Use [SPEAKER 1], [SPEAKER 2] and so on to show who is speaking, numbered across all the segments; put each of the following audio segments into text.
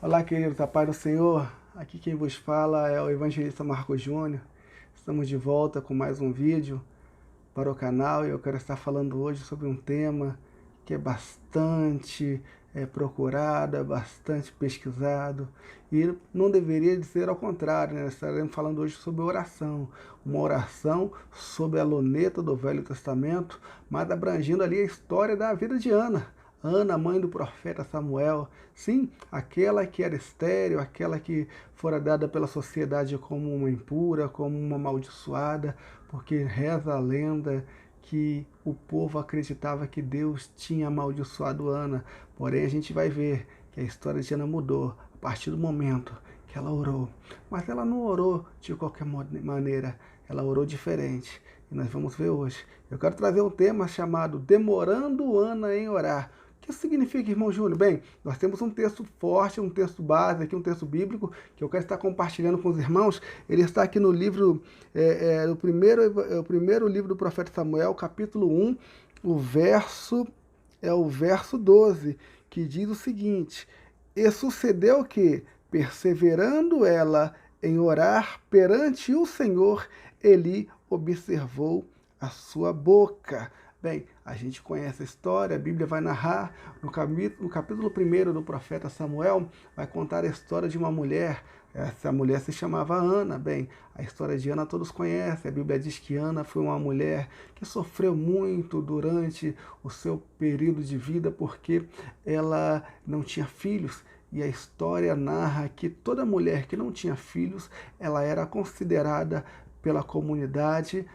[SPEAKER 1] Olá, queridos, a paz do Senhor. Aqui quem vos fala é o evangelista Marcos Júnior. Estamos de volta com mais um vídeo para o canal e eu quero estar falando hoje sobre um tema que é bastante procurado, é bastante pesquisado e não deveria dizer ao contrário, né? Estaremos falando hoje sobre oração, uma oração sobre a luneta do Velho Testamento, mas abrangindo ali a história da vida de Ana. Ana, mãe do profeta Samuel, sim, aquela que era estéril, aquela que fora dada pela sociedade como uma impura, como uma amaldiçoada, porque reza a lenda que o povo acreditava que Deus tinha amaldiçoado Ana. Porém, a gente vai ver que a história de Ana mudou a partir do momento que ela orou. Mas ela não orou de qualquer maneira, ela orou diferente. E nós vamos ver hoje. Eu quero trazer um tema chamado Demorando Ana em Orar. O que isso significa, irmão Júnior? Bem, nós temos um texto forte, um texto base aqui, um texto bíblico, que eu quero estar compartilhando com os irmãos. Ele está aqui no livro, o primeiro livro do profeta Samuel, capítulo 1, o verso 12, que diz o seguinte: E sucedeu que, perseverando ela em orar perante o Senhor, Eli observou a sua boca. Bem, a gente conhece a história, a Bíblia vai narrar, no capítulo 1 do profeta Samuel, vai contar a história de uma mulher. Essa mulher se chamava Ana. Bem, a história de Ana todos conhecem. A Bíblia diz que Ana foi uma mulher que sofreu muito durante o seu período de vida, porque ela não tinha filhos. E a história narra que toda mulher que não tinha filhos, ela era considerada pela comunidade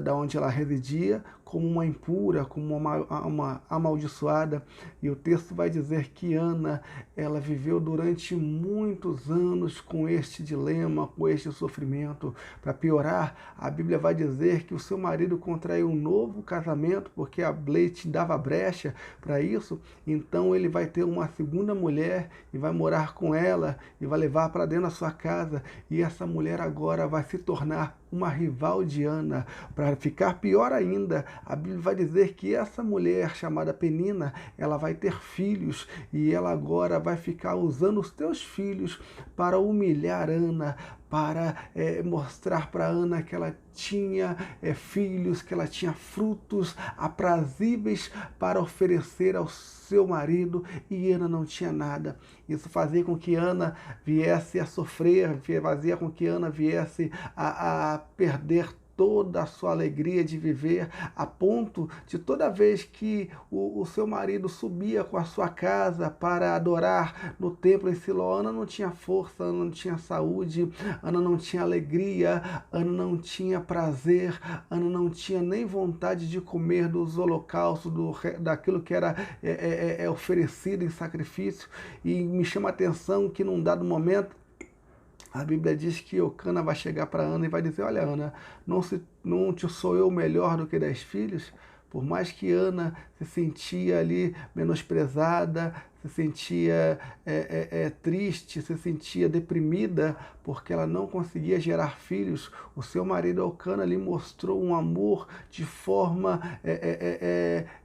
[SPEAKER 1] da onde ela residia, como uma impura, como uma amaldiçoada. E o texto vai dizer que Ana, ela viveu durante muitos anos com este dilema, com este sofrimento. Para piorar, a Bíblia vai dizer que o seu marido contraiu um novo casamento, porque a lei dava brecha para isso. Então ele vai ter uma segunda mulher e vai morar com ela e vai levar para dentro da sua casa. E essa mulher agora vai se tornar uma rival de Ana. Para ficar pior ainda, a Bíblia vai dizer que essa mulher chamada Penina, ela vai ter filhos e ela agora vai ficar usando os teus filhos para humilhar Ana, para mostrar para Ana que ela tinha filhos, que ela tinha frutos aprazíveis para oferecer ao seu marido, e Ana não tinha nada. Isso fazia com que Ana viesse a sofrer, fazia com que Ana viesse a perder toda a sua alegria de viver, a ponto de toda vez que o seu marido subia com a sua casa para adorar no templo em Siló, Ana não tinha força, Ana não tinha saúde, Ana não tinha alegria, Ana não tinha prazer, Ana não tinha nem vontade de comer dos holocaustos, daquilo que era oferecido em sacrifício. E me chama a atenção que num dado momento, a Bíblia diz que Eucana vai chegar para Ana e vai dizer: olha, Ana, não te sou eu melhor do que 10 filhos? Por mais que Ana se sentia ali menosprezada, se sentia triste, se sentia deprimida, porque ela não conseguia gerar filhos, o seu marido Eucana lhe mostrou um amor de forma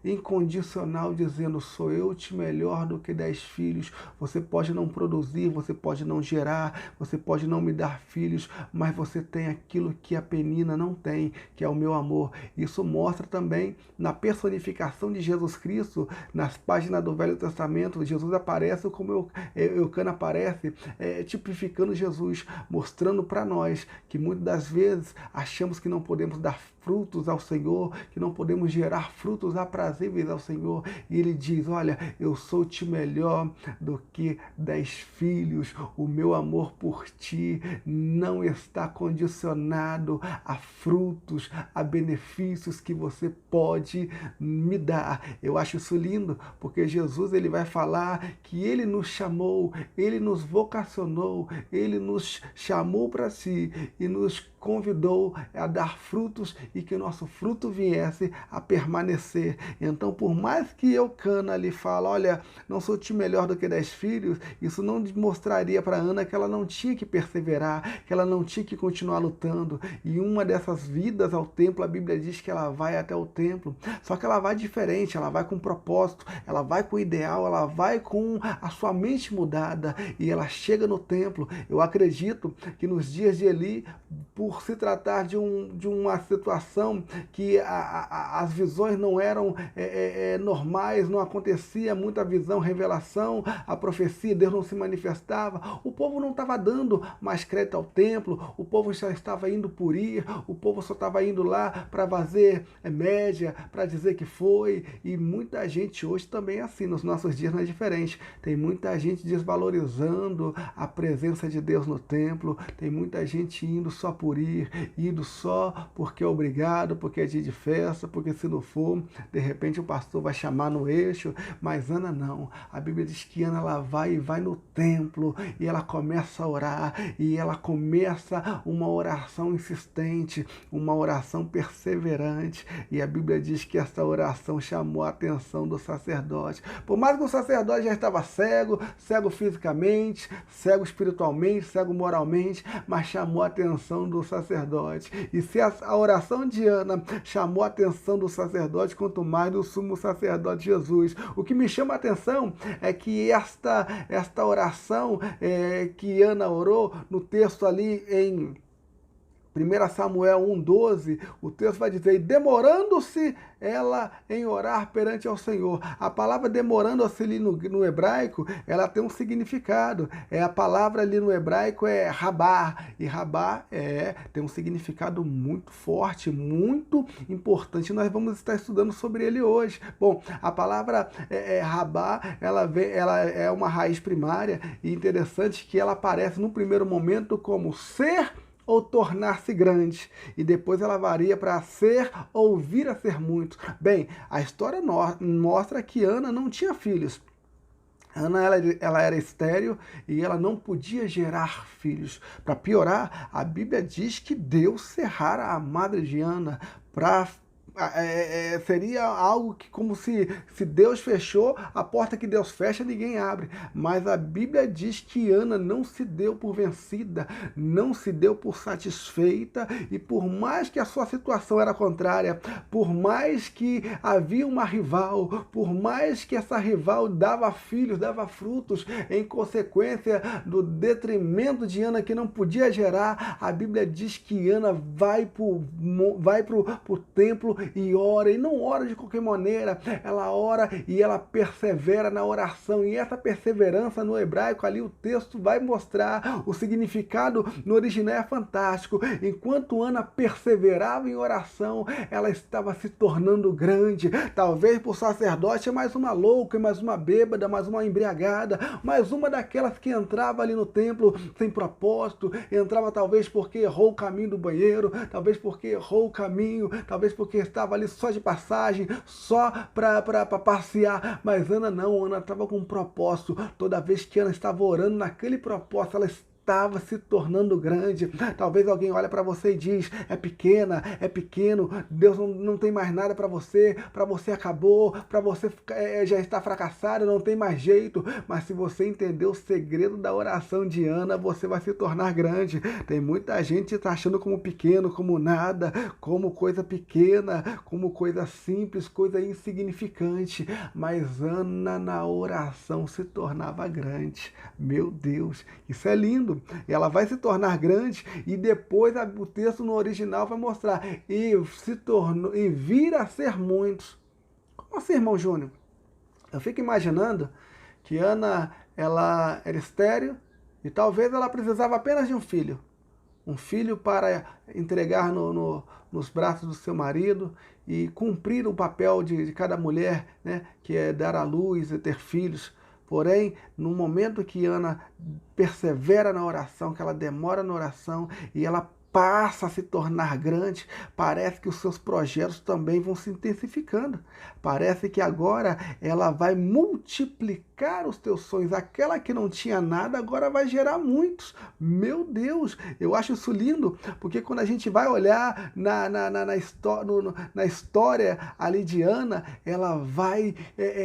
[SPEAKER 1] incondicional, dizendo: sou eu te melhor do que 10 filhos. Você pode não produzir, você pode não gerar, você pode não me dar filhos, mas você tem aquilo que a Penina não tem, que é o meu amor. Isso mostra também na personificação de Jesus Cristo, nas páginas do Velho Testamento. Jesus aparece como Eucana aparece, tipificando Jesus, mostrando para nós que muitas das vezes achamos que não podemos dar frutos ao Senhor, que não podemos gerar frutos aprazíveis ao Senhor. E ele diz: olha, eu sou-te melhor do que 10 filhos. O meu amor por ti não está condicionado a frutos, a benefícios que você pode me dar. Eu acho isso lindo, porque Jesus ele vai falar que ele nos chamou, ele nos vocacionou, ele nos chamou para si e nos convidou a dar frutos e que o nosso fruto viesse a permanecer. Então, por mais que Eucana lhe fala, olha, não sou te melhor do que 10 filhos, isso não mostraria para Ana que ela não tinha que perseverar, que ela não tinha que continuar lutando. E uma dessas vidas ao templo, a Bíblia diz que ela vai até o templo, só que ela vai diferente, ela vai com propósito, ela vai com ideal, ela vai com a sua mente mudada e ela chega no templo. Eu acredito que nos dias de Eli, por se tratar de uma situação que as visões não eram normais, não acontecia muita visão, revelação, a profecia, Deus não se manifestava, o povo não estava dando mais crédito ao templo, o povo já estava indo por ir, o povo só estava indo lá para fazer média, para dizer que foi, e muita gente hoje também é assim, nos nossos dias não é diferente, tem muita gente desvalorizando a presença de Deus no templo, tem muita gente indo só por ir, indo só porque é obrigado, porque é dia de festa, porque se não for, de repente o pastor vai chamar no eixo, mas Ana não. A Bíblia diz que Ana ela vai no templo e ela começa a orar e ela começa uma oração insistente, uma oração perseverante, e a Bíblia diz que essa oração chamou a atenção do sacerdote. Por mais que o sacerdote já estava cego, cego fisicamente, cego espiritualmente, cego moralmente, mas chamou a atenção do sacerdote. E se a oração de Ana chamou a atenção do sacerdote, quanto mais do sumo sacerdote Jesus. O que me chama a atenção é que esta oração que Ana orou, no texto ali em 1 Samuel 1,12, o texto vai dizer, demorando-se ela em orar perante ao Senhor. A palavra demorando-se ali no hebraico, ela tem um significado. A palavra ali no hebraico é rabá, e rabá tem um significado muito forte, muito importante. Nós vamos estar estudando sobre ele hoje. Bom, a palavra rabá, ela é uma raiz primária, e interessante que ela aparece no primeiro momento como ser ou tornar-se grande, e depois ela varia para ser ou vir a ser muito. Bem, a história mostra que Ana não tinha filhos. Ana ela era estéril e ela não podia gerar filhos. Para piorar, a Bíblia diz que Deus cerrara a madre de Ana para seria algo que como se Deus fechou, a porta que Deus fecha, ninguém abre. Mas a Bíblia diz que Ana não se deu por vencida, não se deu por satisfeita, e por mais que a sua situação era contrária, por mais que havia uma rival, por mais que essa rival dava filhos, dava frutos, em consequência do detrimento de Ana que não podia gerar, a Bíblia diz que Ana vai pro templo e ora, e não ora de qualquer maneira, ela ora e ela persevera na oração, e essa perseverança no hebraico ali, o texto vai mostrar o significado no original, é fantástico. Enquanto Ana perseverava em oração, ela estava se tornando grande. Talvez por sacerdote é mais uma louca, mais uma bêbada, mais uma embriagada, mais uma daquelas que entrava ali no templo sem propósito, entrava talvez porque errou o caminho do banheiro, talvez porque errou o caminho, talvez porque estava ali só de passagem, só para passear. Mas Ana não, Ana estava com um propósito. Toda vez que Ana estava orando naquele propósito, ela estava se tornando grande. Talvez alguém olhe para você e diz, é pequena, é pequeno, Deus não tem mais nada para você acabou, para você já está fracassado, não tem mais jeito. Mas se você entender o segredo da oração de Ana, você vai se tornar grande. Tem muita gente que está achando como pequeno, como nada, como coisa pequena, como coisa simples, coisa insignificante. Mas Ana na oração se tornava grande. Meu Deus, isso é lindo. Ela vai se tornar grande, e depois o texto no original vai mostrar e se tornou e vir a ser muitos. Como assim, irmão Júnior? Eu fico imaginando que Ana ela era estéril e talvez ela precisava apenas de um filho para entregar nos braços do seu marido e cumprir o papel de cada mulher, né, que é dar à luz e ter filhos. Porém, no momento que Ana persevera na oração, que ela demora na oração e ela passa a se tornar grande, parece que os seus projetos também vão se intensificando. Parece que agora ela vai multiplicar multiplicar os teus sonhos. Aquela que não tinha nada, agora vai gerar muitos. Meu Deus, eu acho isso lindo, porque quando a gente vai olhar na história ali de Ana, ela vai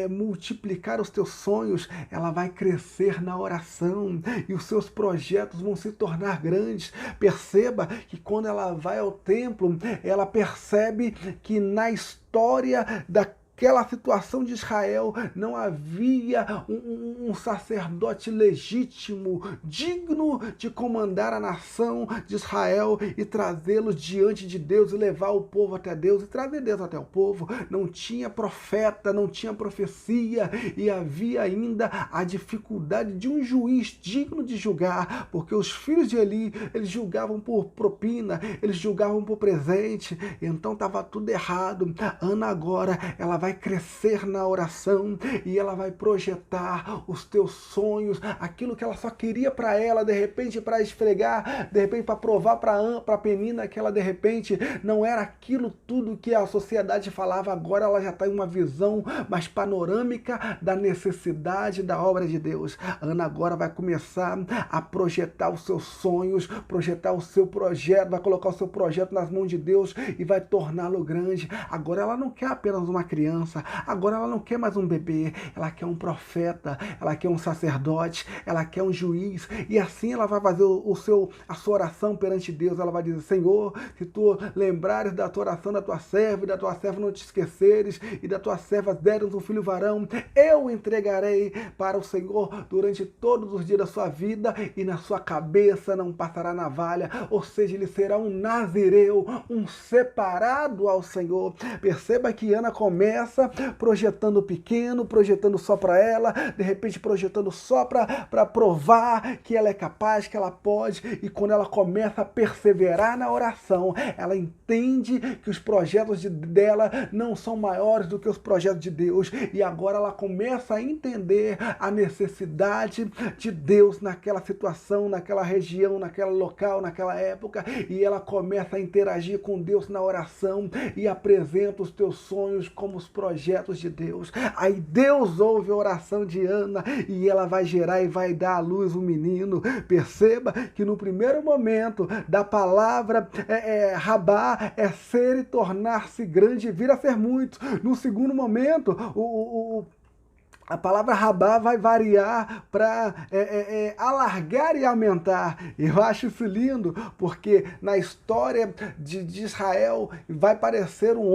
[SPEAKER 1] multiplicar os teus sonhos, ela vai crescer na oração e os seus projetos vão se tornar grandes. Perceba que quando ela vai ao templo, ela percebe que na história daquela situação de Israel não havia um sacerdote legítimo, digno de comandar a nação de Israel e trazê-los diante de Deus e levar o povo até Deus e trazer Deus até o povo. Não tinha profeta, não tinha profecia e havia ainda a dificuldade de um juiz digno de julgar, porque os filhos de Eli, eles julgavam por propina, eles julgavam por presente, então estava tudo errado. Ana agora, ela vai crescer na oração e ela vai projetar os teus sonhos, aquilo que ela só queria para ela, de repente para esfregar, de repente para provar para Penina que ela de repente não era aquilo tudo que a sociedade falava. Agora ela já está em uma visão mais panorâmica da necessidade da obra de Deus. Ana agora vai começar a projetar os seus sonhos, projetar o seu projeto, vai colocar o seu projeto nas mãos de Deus e vai torná-lo grande. Agora ela não quer apenas uma criança, agora ela não quer mais um bebê, ela quer um profeta, ela quer um sacerdote, ela quer um juiz, e assim ela vai fazer a sua oração perante Deus. Ela vai dizer: Senhor, se tu lembrares da tua oração da tua serva e da tua serva não te esqueceres, e da tua serva deres um filho varão, eu o entregarei para o Senhor durante todos os dias da sua vida, e na sua cabeça não passará navalha, ou seja, ele será um nazireu, um separado ao Senhor. Perceba que Ana começa projetando pequeno, projetando só para ela, de repente projetando só para provar que ela é capaz, que ela pode, e quando ela começa a perseverar na oração, ela entende que os projetos dela não são maiores do que os projetos de Deus, e agora ela começa a entender a necessidade de Deus naquela situação, naquela região, naquele local, naquela época, e ela começa a interagir com Deus na oração e apresenta os teus sonhos como os projetos de Deus. Aí Deus ouve a oração de Ana e ela vai gerar e vai dar à luz um menino. Perceba que no primeiro momento da palavra Rabá é ser e tornar-se grande e vir a ser muito. No segundo momento, a palavra Rabá vai variar para alargar e aumentar. Eu acho isso lindo, porque na história de Israel vai aparecer um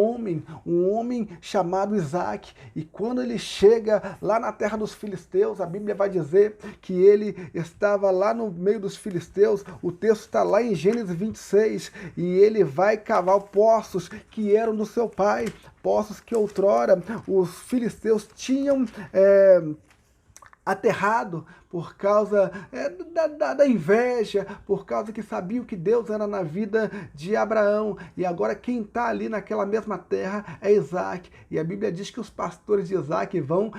[SPEAKER 1] homem chamado Isaac. E quando ele chega lá na terra dos filisteus, a Bíblia vai dizer que ele estava lá no meio dos filisteus. O texto está lá em Gênesis 26. E ele vai cavar poços que eram do seu pai. Poços que outrora os filisteus tinham aterrado por causa da inveja, por causa que sabiam que Deus era na vida de Abraão. E agora quem está ali naquela mesma terra é Isaac. E a Bíblia diz que os pastores de Isaac vão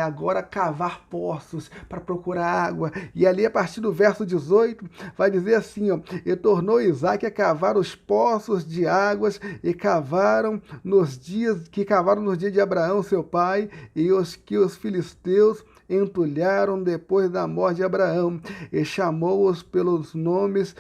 [SPEAKER 1] agora cavar poços para procurar água. E ali a partir do verso 18 vai dizer assim, ó: e tornou Isaac a cavar os poços de águas e cavaram nos dias de Abraão seu pai, e os que os filisteus entulharam depois da morte de Abraão, e chamou-os pelos nomes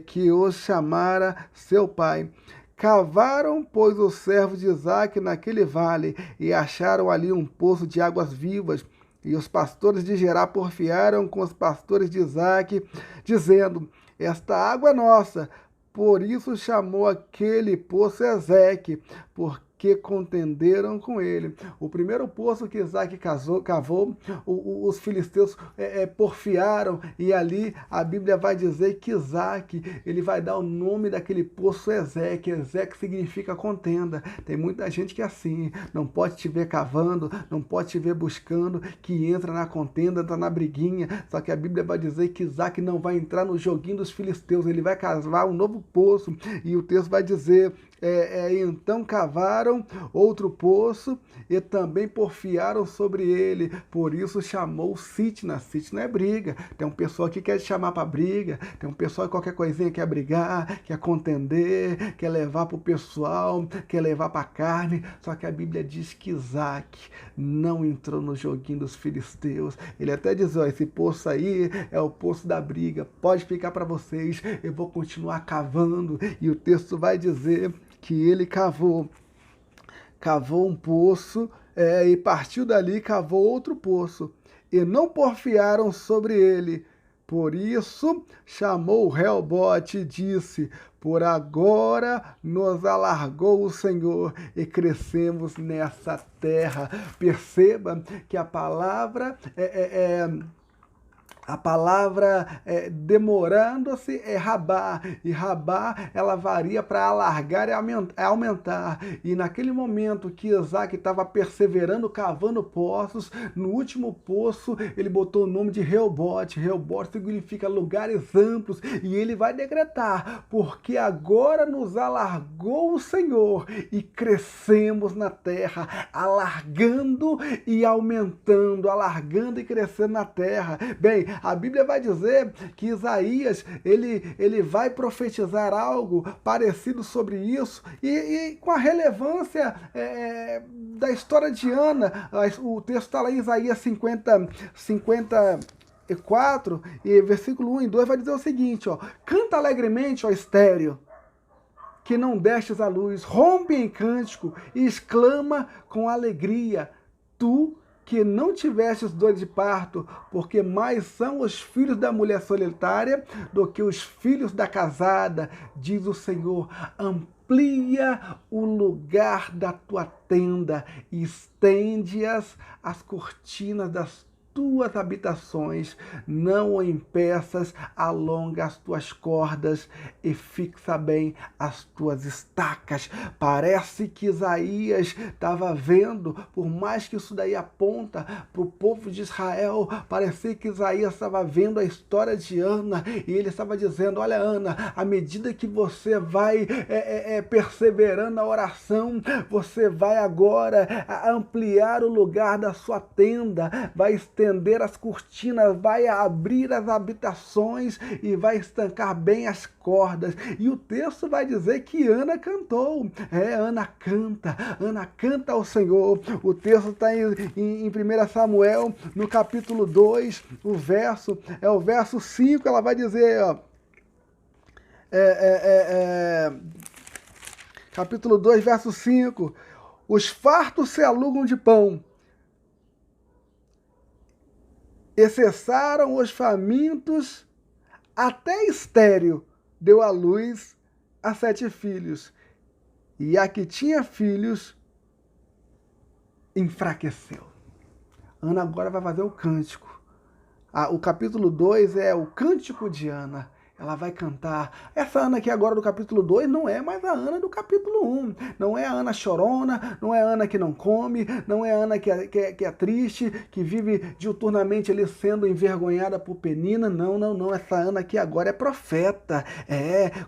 [SPEAKER 1] que os chamara seu pai. Cavaram, pois, os servos de Isaac naquele vale, e acharam ali um poço de águas vivas. E os pastores de Gerar porfiaram com os pastores de Isaac, dizendo: esta água é nossa. Por isso chamou aquele poço Ezeque, porque contenderam com ele. O primeiro poço que Isaac cavou, os filisteus porfiaram, e ali a Bíblia vai dizer que Isaac, ele vai dar o nome daquele poço Ezeque. Ezeque significa contenda. Tem muita gente que é assim, não pode te ver cavando, não pode te ver buscando, que entra na contenda, entra na briguinha. Só que a Bíblia vai dizer que Isaac não vai entrar no joguinho dos filisteus, ele vai cavar um novo poço, e o texto vai dizer Então cavaram outro poço e também porfiaram sobre ele. Por isso chamou Sitna. Sitna é briga. Tem um pessoal que quer chamar para briga. Tem um pessoal que qualquer coisinha quer brigar, quer contender, quer levar para o pessoal, quer levar para a carne. Só que a Bíblia diz que Isaac não entrou no joguinho dos filisteus. Ele até diz, ó, esse poço aí é o poço da briga. Pode ficar para vocês. Eu vou continuar cavando. E o texto vai dizer que ele cavou um poço e partiu dali e cavou outro poço. E não porfiaram sobre ele. Por isso chamou Reobote e disse, por agora nos alargou o Senhor e crescemos nessa terra. Perceba que a palavra demorando-se é rabá, e rabá ela varia para alargar e aumentar. E naquele momento que Isaac estava perseverando, cavando poços, no último poço ele botou o nome de Reobote. Reobote significa lugares amplos, e ele vai decretar, porque agora nos alargou o Senhor e crescemos na terra, alargando e aumentando, alargando e crescendo na terra. Bem, a Bíblia vai dizer que Isaías ele vai profetizar algo parecido sobre isso e com a relevância da história de Ana. O texto está lá em Isaías 54 e versículo 1 e 2 vai dizer o seguinte, ó, canta alegremente, ó estéreo, que não destes a luz, rompe em cântico e exclama com alegria, tu que não tivestes dor de parto, porque mais são os filhos da mulher solitária do que os filhos da casada, diz o Senhor. Amplia o lugar da tua tenda e estende as cortinas das tuas habitações, não o impeças, alonga as tuas cordas e fixa bem as tuas estacas. Parece que Isaías estava vendo, por mais que isso daí aponta para o povo de Israel, parecia que Isaías estava vendo a história de Ana, e ele estava dizendo, olha Ana, à medida que você vai perseverando na oração, você vai agora ampliar o lugar da sua tenda, vai estender as cortinas, vai abrir as habitações e vai estancar bem as cordas. E o texto vai dizer que Ana cantou. Ana canta ao Senhor. O texto está em 1 Samuel, no capítulo 2, o verso 5, ela vai dizer, ó, capítulo 2, verso 5, os fartos se alugam de pão, e cessaram os famintos, até estéril deu à luz a 7 filhos, e a que tinha filhos enfraqueceu. Ana agora vai fazer o cântico. O capítulo 2 é o cântico de Ana. Ela vai cantar. Essa Ana aqui agora do capítulo 2 não é mais a Ana do capítulo 1. Não é a Ana chorona, não é a Ana que não come, não é a Ana que é triste, que vive diuturnamente ali sendo envergonhada por Penina. Não. Essa Ana aqui agora é profeta.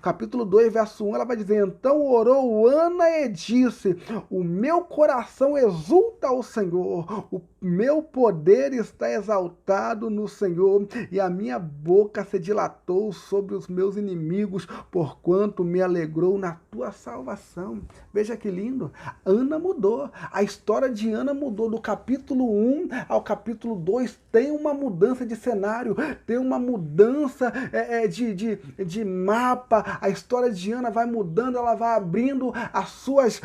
[SPEAKER 1] Capítulo 2, verso 1, ela vai dizer, então orou Ana e disse, o meu coração exulta ao Senhor, o meu poder está exaltado no Senhor, e a minha boca se dilatou sobre os meus inimigos, porquanto me alegrou na tua salvação. Veja que lindo. Ana mudou. A história de Ana mudou. Do capítulo 1 ao capítulo 2 tem uma mudança de cenário, tem uma mudança de mapa. A história de Ana vai mudando, ela vai abrindo as suas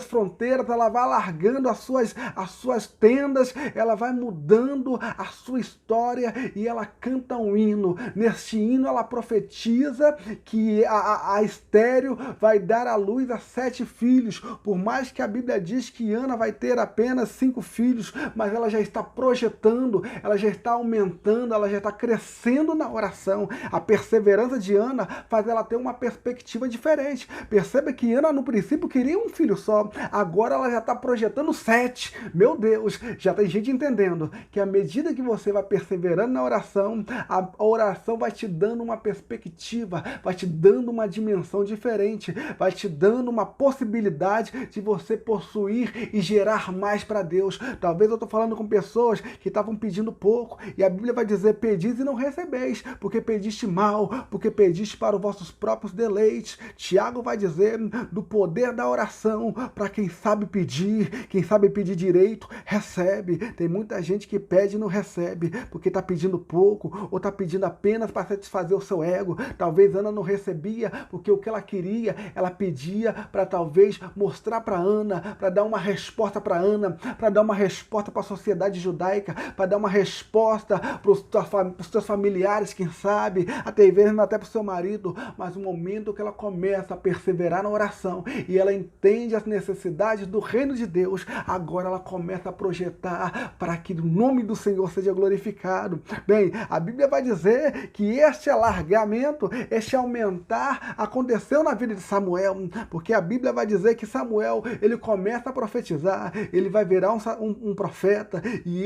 [SPEAKER 1] fronteiras, ela vai alargando as suas tendas, ela vai mudando a sua história e ela canta um hino. Neste hino ela profetiza que a estéril vai dar à luz a 7 filhos, por mais que a Bíblia diz que Ana vai ter apenas 5 filhos, mas ela já está projetando, ela já está aumentando, ela já está crescendo na oração. A perseverança de Ana faz ela ter uma perspectiva diferente. Perceba que Ana no princípio queria um filho só, agora ela já está projetando 7. Meu Deus, Deus, já tem gente entendendo que à medida que você vai perseverando na oração, a oração vai te dando uma perspectiva, vai te dando uma dimensão diferente, vai te dando uma possibilidade de você possuir e gerar mais para Deus. Talvez eu estou falando com pessoas que estavam pedindo pouco, e a Bíblia vai dizer: pedis e não recebeis, porque pediste mal, porque pediste para os vossos próprios deleites. Tiago vai dizer do poder da oração para quem sabe pedir direito, recebe. Tem muita gente que pede e não recebe, porque está pedindo pouco, ou está pedindo apenas para satisfazer o seu ego. Talvez Ana não recebia, porque o que ela queria, ela pedia para talvez mostrar para Ana, para dar uma resposta para Ana, para dar uma resposta para a sociedade judaica, para dar uma resposta para os seus familiares, quem sabe, até mesmo até para o seu marido. Mas no momento que ela começa a perseverar na oração e ela entende as necessidades do reino de Deus, agora ela começa a projetar para que o nome do Senhor seja glorificado. Bem, a Bíblia vai dizer que este alargamento, este aumentar, aconteceu na vida de Samuel, porque a Bíblia vai dizer que Samuel, ele começa a profetizar, ele vai virar um profeta, e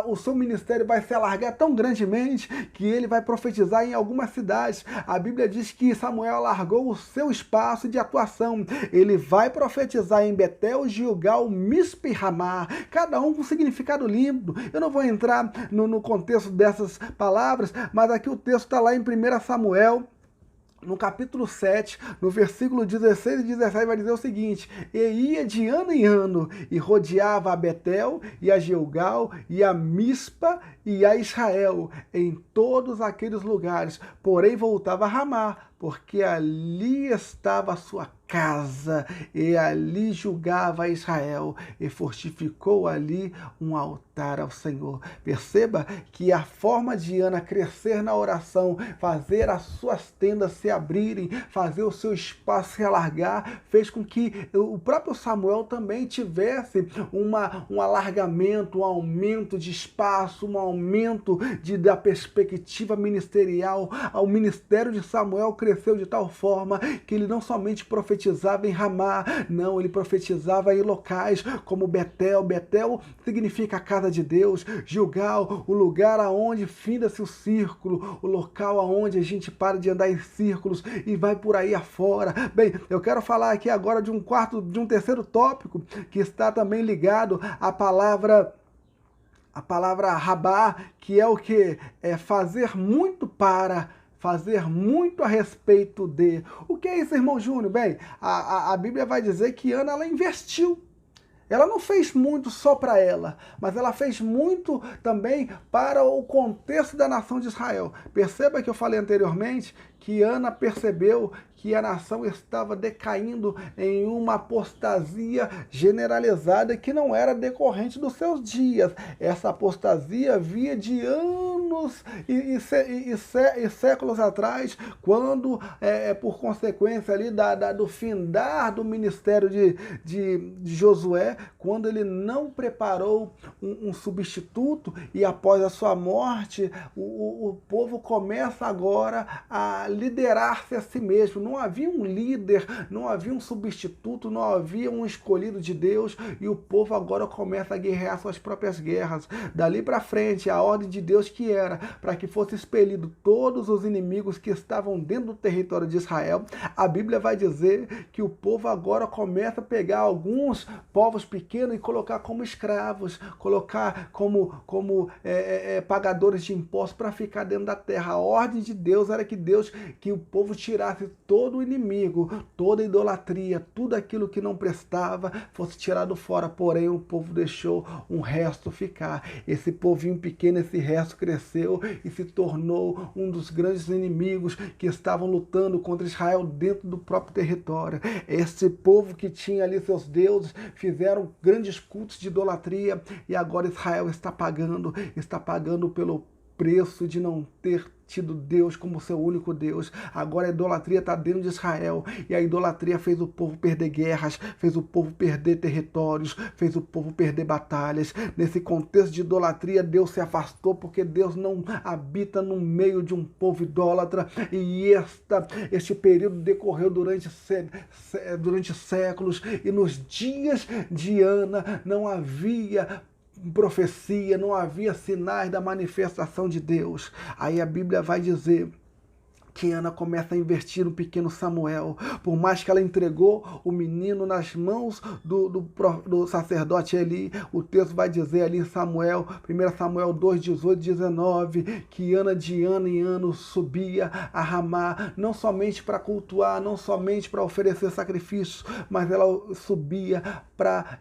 [SPEAKER 1] o seu ministério vai se alargar tão grandemente que ele vai profetizar em algumas cidades. A Bíblia diz que Samuel alargou o seu espaço de atuação. Ele vai profetizar em Betel, Gilgal, Mispe e Ramá, cada um com significado lindo. Eu não vou entrar no contexto dessas palavras, mas aqui o texto está lá em 1 Samuel, no capítulo 7, no versículo 16 e 17, vai dizer o seguinte: e ia de ano em ano, e rodeava a Betel, e a Gilgal, e a Mispa, e a Israel, em todos aqueles lugares, porém voltava a Ramá, porque ali estava a sua casa, e ali julgava Israel, e fortificou ali um altar ao Senhor. Perceba que a forma de Ana crescer na oração, fazer as suas tendas se abrirem, fazer o seu espaço se alargar, fez com que o próprio Samuel também tivesse um alargamento, um aumento de espaço, um aumento da perspectiva ministerial. O ministério de Samuel cresceu de tal forma que ele não somente profetizava em Ramá, não, ele profetizava em locais como Betel. Betel significa a casa de Deus. Gilgal, o lugar aonde finda-se o círculo, o local aonde a gente para de andar em círculos e vai por aí afora. Bem, eu quero falar aqui agora de um terceiro tópico que está também ligado à palavra rabá, que é o que? É fazer muito a respeito de. O que é isso, irmão Júnior? Bem, a Bíblia vai dizer que Ana, ela investiu. Ela não fez muito só para ela, mas ela fez muito também para o contexto da nação de Israel. Perceba que eu falei anteriormente que Ana percebeu que a nação estava decaindo em uma apostasia generalizada que não era decorrente dos seus dias. Essa apostasia via de anos e séculos atrás, quando, por consequência ali do findar do ministério de Josué, quando ele não preparou um substituto, e após a sua morte, o povo começa agora a liderar-se a si mesmo. Não havia um líder, não havia um substituto, não havia um escolhido de Deus, e o povo agora começa a guerrear suas próprias guerras. Dali para frente, a ordem de Deus que era para que fosse expelido todos os inimigos que estavam dentro do território de Israel, a Bíblia vai dizer que o povo agora começa a pegar alguns povos pequenos e colocar como escravos, colocar como pagadores de impostos para ficar dentro da terra. A ordem de Deus era que o povo tirasse todo o inimigo, toda a idolatria, tudo aquilo que não prestava fosse tirado fora, porém o povo deixou um resto ficar. Esse povinho pequeno, esse resto cresceu e se tornou um dos grandes inimigos que estavam lutando contra Israel dentro do próprio território. Esse povo que tinha ali seus deuses, fizeram grandes cultos de idolatria, e agora Israel está pagando pelo preço de não ter tido Deus como seu único Deus. Agora a idolatria está dentro de Israel, e a idolatria fez o povo perder guerras, fez o povo perder territórios, fez o povo perder batalhas. Nesse contexto de idolatria, Deus se afastou, porque Deus não habita no meio de um povo idólatra, e este período decorreu durante séculos, e nos dias de Ana não havia profecia, não havia sinais da manifestação de Deus. Aí a Bíblia vai dizer que Ana começa a investir no pequeno Samuel. Por mais que ela entregou o menino nas mãos do sacerdote Eli, o texto vai dizer ali em Samuel, 1 Samuel 2, 18, 19, que Ana de ano em ano subia a Ramá, não somente para cultuar, não somente para oferecer sacrifícios, mas ela subia para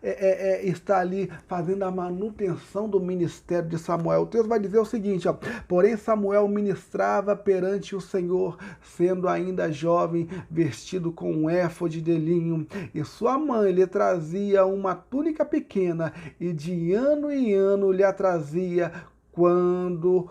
[SPEAKER 1] estar ali fazendo a manutenção do ministério de Samuel. O texto vai dizer o seguinte, ó, porém Samuel ministrava perante o Senhor, sendo ainda jovem, vestido com um éfode de linho, e sua mãe lhe trazia uma túnica pequena, e de ano em ano lhe a trazia quando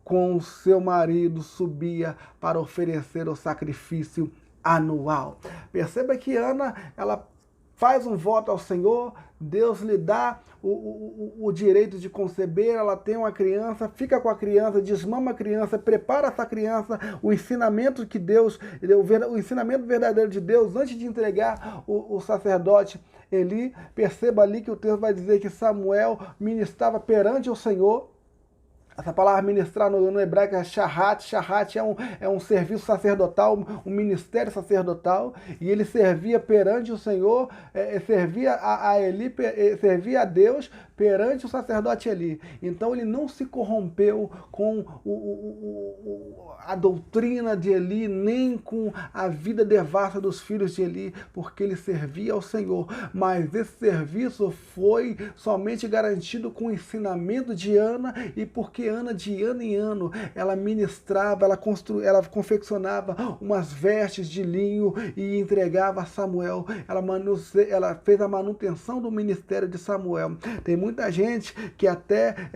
[SPEAKER 1] com seu marido subia para oferecer o sacrifício anual. Perceba que Ana, ela faz um voto ao Senhor, Deus lhe dá o direito de conceber, ela tem uma criança, fica com a criança, desmama a criança, prepara essa criança, o ensinamento que Deus, o ensinamento verdadeiro de Deus, antes de entregar o sacerdote Eli. Perceba ali que o texto vai dizer que Samuel ministrava perante o Senhor. Essa palavra ministrar no hebraico é shahat. Shahat é um serviço sacerdotal, um ministério sacerdotal, e ele servia perante o Senhor, servia a Eli, servia a Deus perante o sacerdote Eli. Então ele não se corrompeu com a doutrina de Eli, nem com a vida devassa dos filhos de Eli, porque ele servia ao Senhor. Mas esse serviço foi somente garantido com o ensinamento de Ana, e porque Ana, de ano em ano, ela ministrava, ela confeccionava umas vestes de linho e entregava a Samuel. Ela fez a manutenção do ministério de Samuel. Tem muita gente que até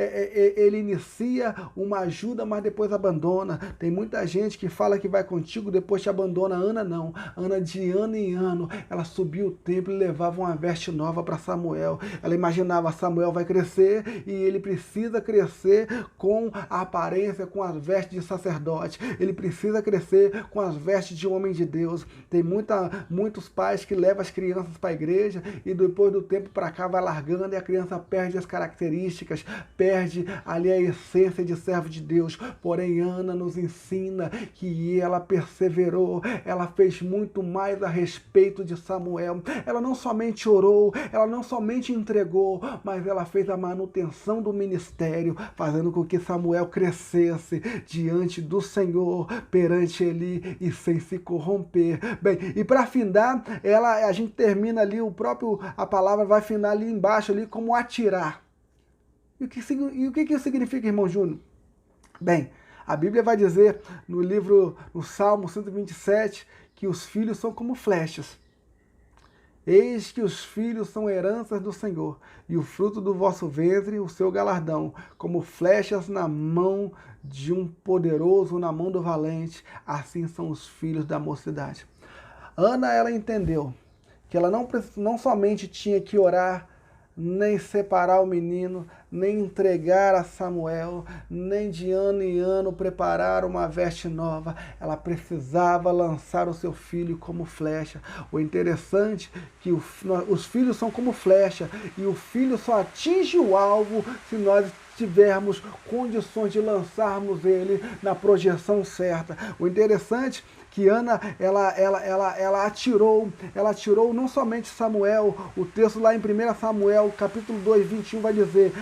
[SPEAKER 1] ele inicia uma ajuda, mas depois abandona. Tem muita gente que fala que vai contigo, depois te abandona. Ana não. Ana, de ano em ano, ela subia o templo e levava uma veste nova para Samuel. Ela imaginava, Samuel vai crescer e ele precisa crescer com a aparência, com as vestes de sacerdote. Ele precisa crescer com as vestes de homem de Deus. Tem muitos pais que levam as crianças para a igreja e depois do tempo para cá vai largando e a criança perde as características, perde ali a essência de servo de Deus. Porém, Ana nos ensina que ela perseverou, ela fez muito mais a respeito de Samuel. Ela não somente orou, ela não somente entregou, mas ela fez a manutenção do ministério, fazendo com que Samuel crescesse diante do Senhor, perante Eli e sem se corromper. Bem, e para findar, a gente termina ali, a palavra vai findar ali embaixo, ali como atirar. E o que isso significa, irmão Júnior? Bem, a Bíblia vai dizer no Salmo 127, que os filhos são como flechas. Eis que os filhos são heranças do Senhor, e o fruto do vosso ventre, o seu galardão, como flechas na mão de um poderoso, na mão do valente, assim são os filhos da mocidade. Ana, ela entendeu que ela não somente tinha que orar, nem separar o menino, nem entregar a Samuel, nem de ano em ano preparar uma veste nova. Ela precisava lançar o seu filho como flecha. O interessante é que os filhos são como flecha, e o filho só atinge o alvo se nós tivermos condições de lançarmos ele na projeção certa. O interessante que Ana, ela atirou não somente Samuel. O texto lá em 1 Samuel, capítulo 2, 21, vai dizer,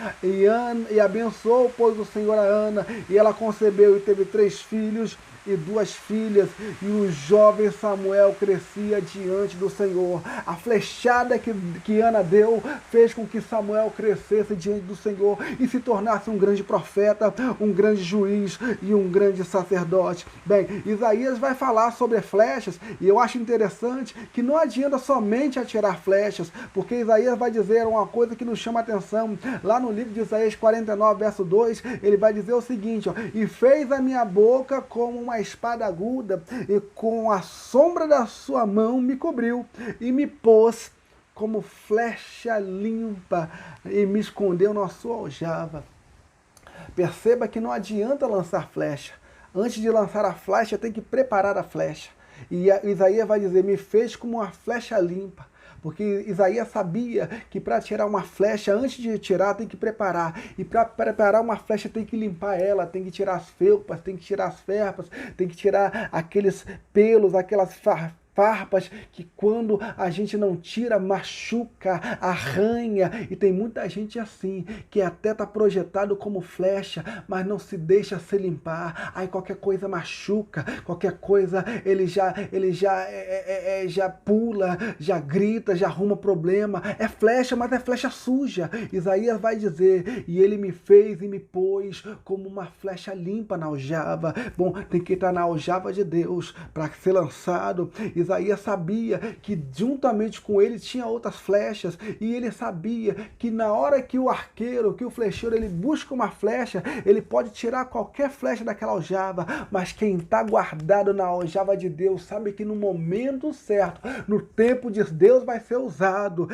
[SPEAKER 1] e abençoou, pois, o Senhor a Ana, e ela concebeu e teve 3 filhos e 2 filhas, e o jovem Samuel crescia diante do Senhor. A flechada que Ana deu fez com que Samuel crescesse diante do Senhor e se tornasse um grande profeta, um grande juiz e um grande sacerdote. Bem, Isaías vai falar sobre flechas, e eu acho interessante que não adianta somente atirar flechas, porque Isaías vai dizer uma coisa que nos chama a atenção. Lá no livro de Isaías 49, verso 2, ele vai dizer o seguinte, ó, e fez a minha boca como uma espada aguda, e com a sombra da sua mão me cobriu, e me pôs como flecha limpa, e me escondeu na sua aljava. Perceba que não adianta lançar flecha. Antes de lançar a flecha, tem que preparar a flecha. E Isaías vai dizer, me fez como uma flecha limpa. porque Isaías sabia que para tirar uma flecha, antes de tirar, tem que preparar. E para preparar uma flecha, tem que limpar ela, tem que tirar as felpas, tem que tirar as ferpas, tem que tirar aqueles pelos, aquelas farpas que quando a gente não tira, machuca, arranha, e tem muita gente assim, que até está projetado como flecha, mas não se deixa se limpar, aí qualquer coisa machuca, qualquer coisa ele já pula, já grita, já arruma problema, é flecha, mas é flecha suja. Isaías vai dizer, e ele me fez e me pôs como uma flecha limpa na aljava. Bom, tem que estar na aljava de Deus para ser lançado. Isaías sabia que juntamente com ele tinha outras flechas, e ele sabia que na hora que o arqueiro, que o flecheiro, ele busca uma flecha, ele pode tirar qualquer flecha daquela aljava, mas quem está guardado na aljava de Deus sabe que no momento certo, no tempo de Deus, vai ser usado.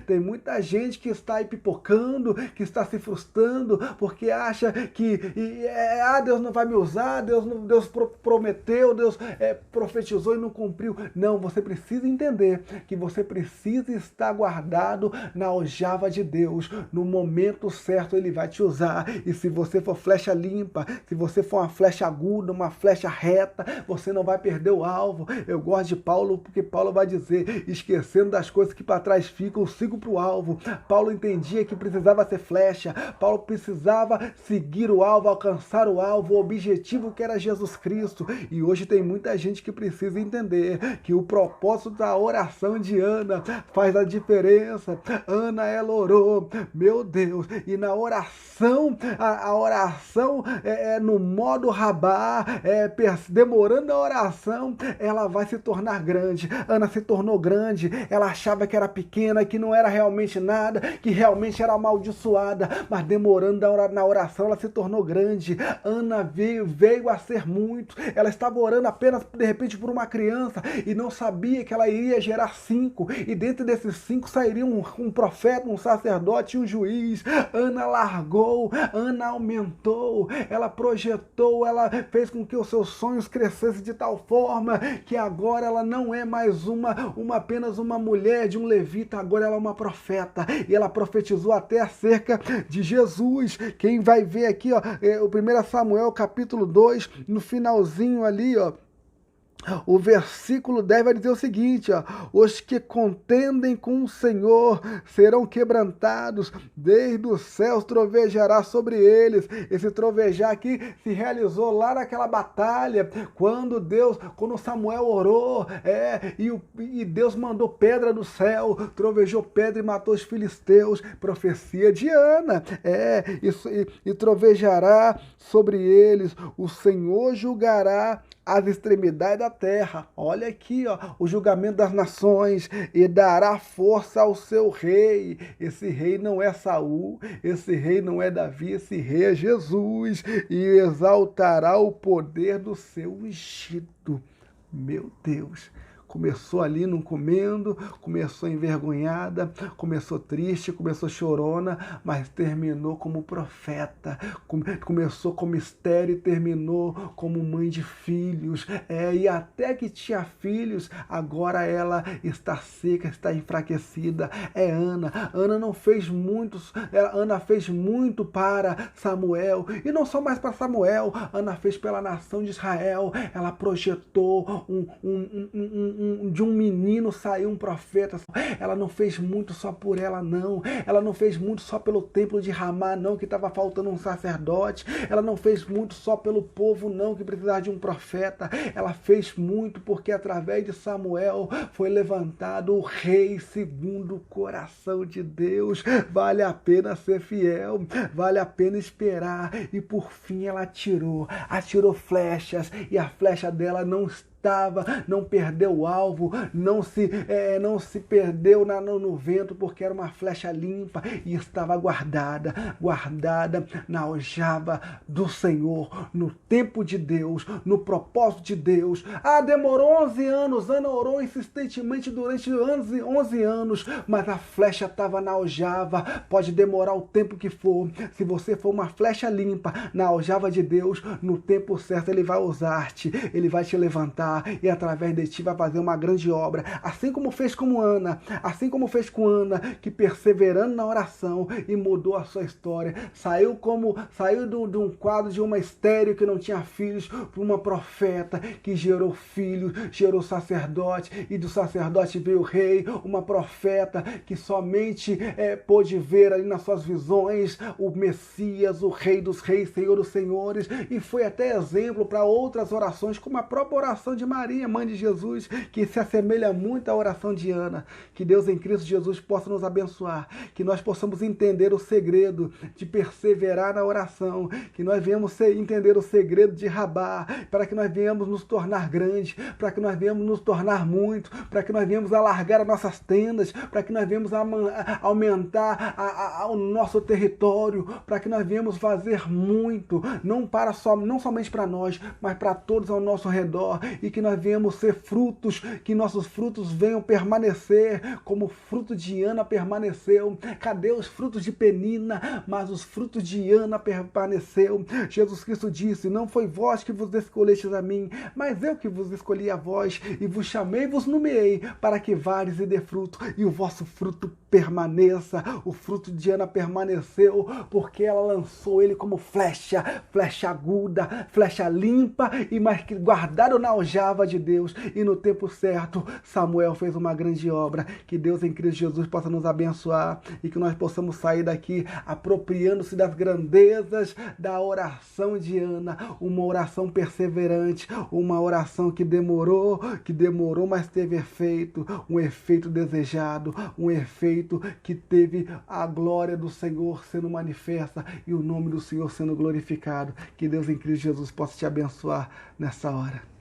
[SPEAKER 1] Tem muita gente que está aí pipocando, que está se frustrando, porque acha que Deus não vai me usar, Deus prometeu, Deus profetizou e não cumpriu. Não, você precisa entender que você precisa estar guardado na aljava de Deus. No momento certo ele vai te usar. E se você for flecha limpa, se você for uma flecha aguda, uma flecha reta, você não vai perder o alvo. Eu gosto de Paulo porque Paulo vai dizer, esquecendo das coisas que para trás ficam, sigo para o alvo. Paulo entendia que precisava ser flecha. Paulo precisava seguir o alvo, alcançar o alvo, o objetivo que era Jesus Cristo. E hoje tem muita gente que precisa entender que o propósito da oração de Ana faz a diferença. Ana, ela orou, meu Deus, e na oração, a oração no modo rabá, demorando a oração, ela vai se tornar grande. Ana se tornou grande, ela achava que era pequena, que não era realmente nada, que realmente era amaldiçoada, mas demorando na oração, ela se tornou grande. Ana veio a ser muito, ela estava orando apenas, de repente, por uma criança, e não sabia que ela iria gerar 5, e dentro desses 5 sairia um profeta, um sacerdote e um juiz. Ana largou, Ana aumentou, ela projetou, ela fez com que os seus sonhos crescessem de tal forma que agora ela não é mais apenas uma mulher de um levita, agora ela é uma profeta, e ela profetizou até acerca de Jesus. Quem vai ver aqui, ó, o 1 Samuel capítulo 2, no finalzinho ali, ó, o versículo 10 vai dizer o seguinte, ó, os que contendem com o Senhor serão quebrantados, desde os céus trovejará sobre eles. Esse trovejar aqui se realizou lá naquela batalha, quando Samuel orou, e Deus mandou pedra do céu, trovejou pedra e matou os filisteus. Profecia de Ana, e trovejará sobre eles, o Senhor julgará as extremidades da terra. Olha aqui, ó, o julgamento das nações, e dará força ao seu rei. Esse rei não é Saul, esse rei não é Davi, esse rei é Jesus, e exaltará o poder do seu ungido. Meu Deus! Começou ali não comendo, começou envergonhada, começou triste, começou chorona, mas terminou como profeta. Começou como estéril e terminou como mãe de filhos. E até que tinha filhos, agora ela está seca, está enfraquecida. Ana. Ana não fez muitos, Ana fez muito para Samuel, e não só mais para Samuel, Ana fez pela nação de Israel. Ela projetou de um menino saiu um profeta. Ela não fez muito só por ela, não. Ela não fez muito só pelo templo de Ramá, não, que estava faltando um sacerdote. Ela não fez muito só pelo povo, não, que precisava de um profeta. Ela fez muito porque através de Samuel foi levantado o rei segundo o coração de Deus. Vale a pena ser fiel, vale a pena esperar. E por fim ela atirou flechas, e a flecha dela não perdeu o alvo, não se perdeu no vento, porque era uma flecha limpa e estava guardada na aljava do Senhor, no tempo de Deus, no propósito de Deus. Demorou 11 anos, Ana orou insistentemente durante 11 anos, mas a flecha estava na aljava. Pode demorar o tempo que for, se você for uma flecha limpa na aljava de Deus, no tempo certo ele vai usar-te, ele vai te levantar, usar e através de ti vai fazer uma grande obra, assim como fez com Ana, que perseverando na oração e mudou a sua história, saiu de um quadro de uma estéril que não tinha filhos para uma profeta que gerou filhos, gerou sacerdote, e do sacerdote veio o rei, uma profeta que somente pôde ver ali nas suas visões o Messias, o Rei dos Reis, Senhor dos Senhores, e foi até exemplo para outras orações, como a própria oração de Maria, mãe de Jesus, que se assemelha muito à oração de Ana. Que Deus em Cristo Jesus possa nos abençoar, que nós possamos entender o segredo de perseverar na oração, que nós venhamos entender o segredo de Rabá, para que nós venhamos nos tornar grandes, para que nós venhamos nos tornar muito, para que nós venhamos alargar as nossas tendas, para que nós venhamos aumentar o nosso território, para que nós venhamos fazer muito, não somente para nós, mas para todos ao nosso redor, e que nós venhamos ser frutos, que nossos frutos venham permanecer, como o fruto de Ana permaneceu. Cadê os frutos de Penina? Mas os frutos de Ana permaneceu. Jesus Cristo disse: não foi vós que vos escolhestes a mim, mas eu que vos escolhi a vós, e vos chamei e vos nomeei, para que vades e dê fruto, e o vosso fruto permaneça. O fruto de Ana permaneceu, porque ela lançou ele como flecha aguda, flecha limpa, e mais que guardado na aljava de Deus, e no tempo certo, Samuel fez uma grande obra. Que Deus em Cristo Jesus possa nos abençoar, e que nós possamos sair daqui apropriando-se das grandezas da oração de Ana, uma oração perseverante, uma oração que demorou, mas teve efeito, um efeito desejado, um efeito que teve a glória do Senhor sendo manifesta e o nome do Senhor sendo glorificado. Que Deus em Cristo Jesus possa te abençoar nessa hora.